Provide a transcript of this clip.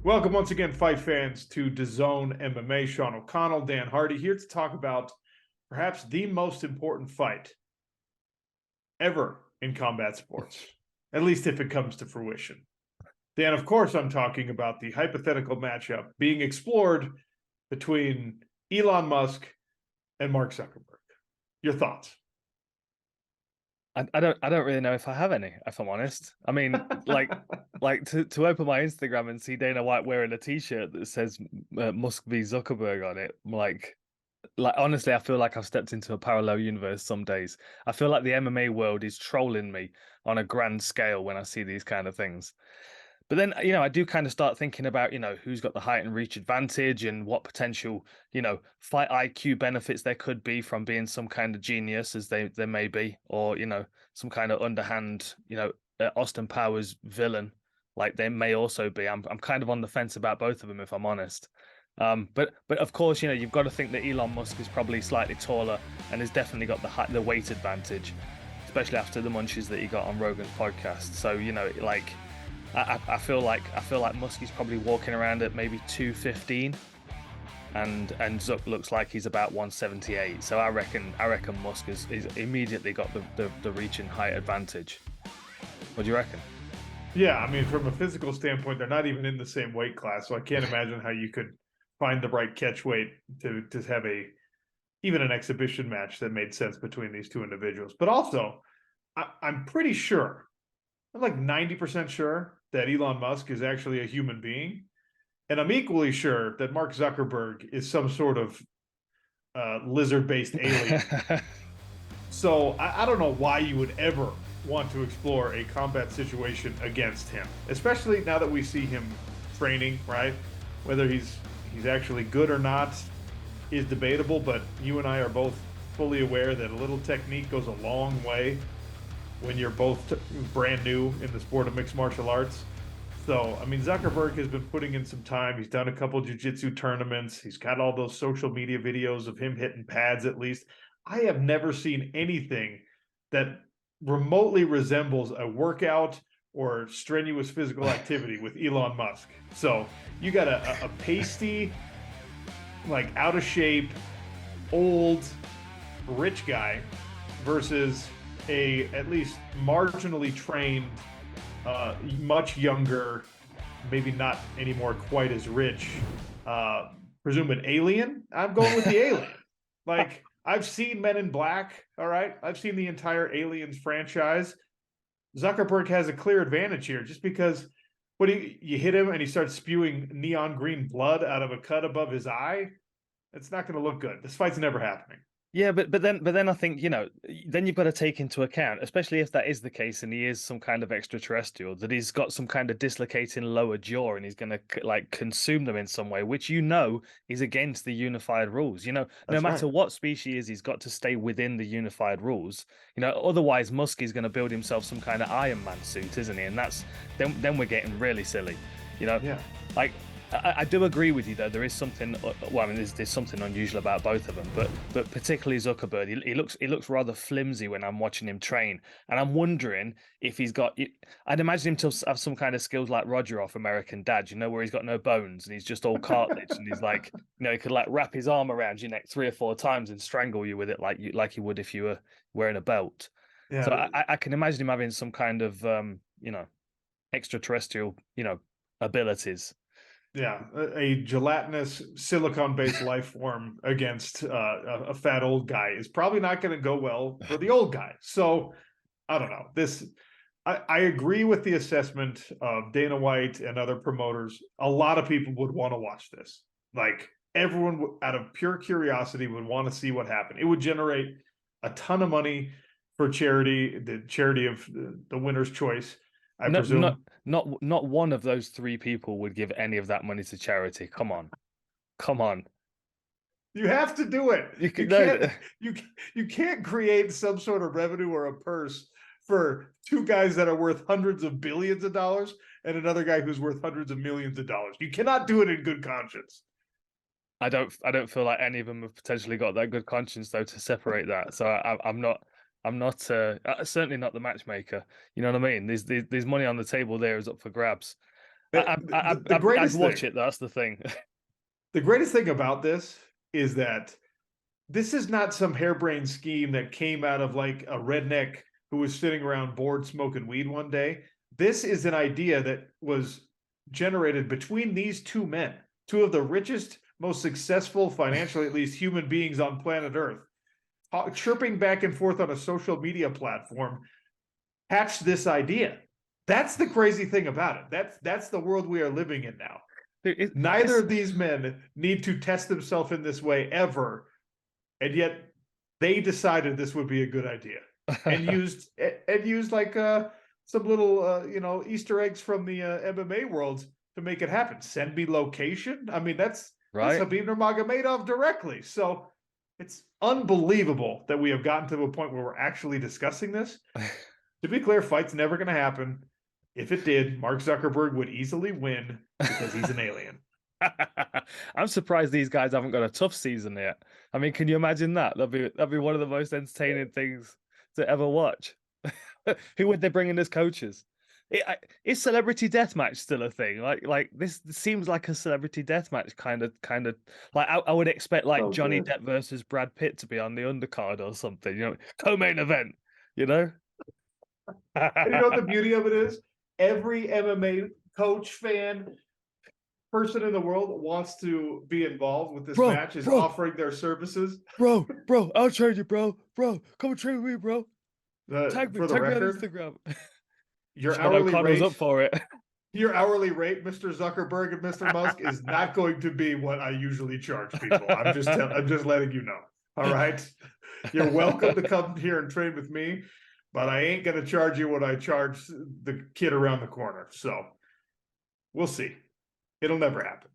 Welcome once again, fight fans, to DAZN MMA. Sean O'Connell, Dan Hardy, here to talk about perhaps the most important fight ever in combat sports, at least if it comes to fruition. Dan, of course, I'm talking about the hypothetical matchup being explored between Elon Musk and Mark Zuckerberg. Your thoughts? I don't really know if I have any, if I'm honest. I mean, to open my Instagram and see Dana White wearing a t-shirt that says Musk v Zuckerberg on it, like honestly, I feel like I've stepped into a parallel universe some days. I feel like the MMA world is trolling me on a grand scale when I see these kind of things. But then, I do kind of start thinking about, who's got the height and reach advantage and what potential, fight IQ benefits there could be from being some kind of genius, as there may be, or, some kind of underhand, Austin Powers villain, like they may also be. I'm kind of on the fence about both of them, if I'm honest. But of course, you've got to think that Elon Musk is probably slightly taller and has definitely got the weight advantage, especially after the munchies that he got on Rogan's podcast. So, I feel like Musk is probably walking around at maybe 215, and Zuck looks like he's about 178. So I reckon Musk is immediately got the reach and height advantage. What do you reckon? Yeah, I mean, from a physical standpoint, they're not even in the same weight class, so I can't imagine how you could find the right catch weight to have even an exhibition match that made sense between these two individuals. But also, I'm pretty sure, I'm like 90% sure that Elon Musk is actually a human being. And I'm equally sure that Mark Zuckerberg is some sort of lizard-based alien. So I don't know why you would ever want to explore a combat situation against him, especially now that we see him training, right? Whether he's actually good or not is debatable, but you and I are both fully aware that a little technique goes a long way when you're both brand new in the sport of mixed martial arts. So, I mean, Zuckerberg has been putting in some time. He's done a couple jiu-jitsu tournaments. He's got all those social media videos of him hitting pads, at least. I have never seen anything that remotely resembles a workout or strenuous physical activity with Elon Musk. So you got a pasty, like out of shape, old, rich guy versus a at least marginally trained, much younger, maybe not anymore quite as rich, presume an alien. I'm going with the alien. Like, I've seen Men in Black, all right? I've seen the entire Aliens franchise. Zuckerberg has a clear advantage here just because you hit him and he starts spewing neon green blood out of a cut above his eye. It's not going to look good. This fight's never happening. Yeah, but then I think, then you've got to take into account, especially if that is the case and he is some kind of extraterrestrial, that he's got some kind of dislocating lower jaw and he's going to like consume them in some way, which is against the unified rules. No matter what species, he's got to stay within the unified rules. Otherwise Musk is going to build himself some kind of Iron Man suit, isn't he? And then we're getting really silly. Yeah. Like, I do agree with you, though. There is something. Well, I mean, there's something unusual about both of them, but particularly Zuckerberg. He looks rather flimsy when I'm watching him train, and I'm wondering if he's got. I'd imagine him to have some kind of skills like Roger off American Dad, where he's got no bones and he's just all cartilage, and he's like, he could like wrap his arm around your neck 3 or 4 times and strangle you with it like you would if you were wearing a belt. Yeah. So I can imagine him having some kind of extraterrestrial abilities. Yeah, a gelatinous silicon-based life form against a fat old guy is probably not going to go well for the old guy. So I don't know. I agree with the assessment of Dana White and other promoters. A lot of people would want to watch this. Like, everyone, out of pure curiosity, would want to see what happened. It would generate a ton of money for charity, the charity of the winner's choice. I presume not one of those 3 people would give any of that money to charity. Come on. You have to do it. You can't create some sort of revenue or a purse for 2 guys that are worth hundreds of billions of dollars and another guy who's worth hundreds of millions of dollars. You cannot do it in good conscience. I don't feel like any of them have potentially got that good conscience though to separate that. So I'm not certainly not the matchmaker. You know what I mean? There's money on the table there is up for grabs. The I'd greatest watch thing, it. That's the thing. the greatest thing about this is that this is not some harebrained scheme that came out of like a redneck who was sitting around bored smoking weed one day. This is an idea that was generated between these two men, two of the richest, most successful, financially at least, human beings on planet Earth, chirping back and forth on a social media platform, hatched this idea. That's the crazy thing about it. That's the world we are living in now. Neither of these men need to test themselves in this way ever, and yet they decided this would be a good idea, and used like some little Easter eggs from the MMA world to make it happen. Send me location. I mean, that's right. Habib Nurmagomedov directly. So it's unbelievable that we have gotten to a point where we're actually discussing this. To be clear, fight's never going to happen. If it did, Mark Zuckerberg would easily win because he's an alien. I'm surprised these guys haven't got a tough season yet. I mean, can you imagine that? That'd be one of the most entertaining things to ever watch. Who would they bring in as coaches? Is celebrity deathmatch still a thing? Like this seems like a celebrity deathmatch kind of like I would expect like Johnny Depp versus Brad Pitt to be on the undercard or something, you know, co-main event, you know? And you know what the beauty of it is? Every MMA coach, fan, person in the world wants to be involved with this match, is offering their services. Bro, I'll train you, bro. Come and train with me, bro. Tag me on Instagram. Your hourly rate up for it. Your hourly rate, Mr. Zuckerberg and Mr. Musk, is not going to be what I usually charge people. I'm just letting you know. All right. You're welcome to come here and train with me, but I ain't going to charge you what I charge the kid around the corner. So we'll see. It'll never happen.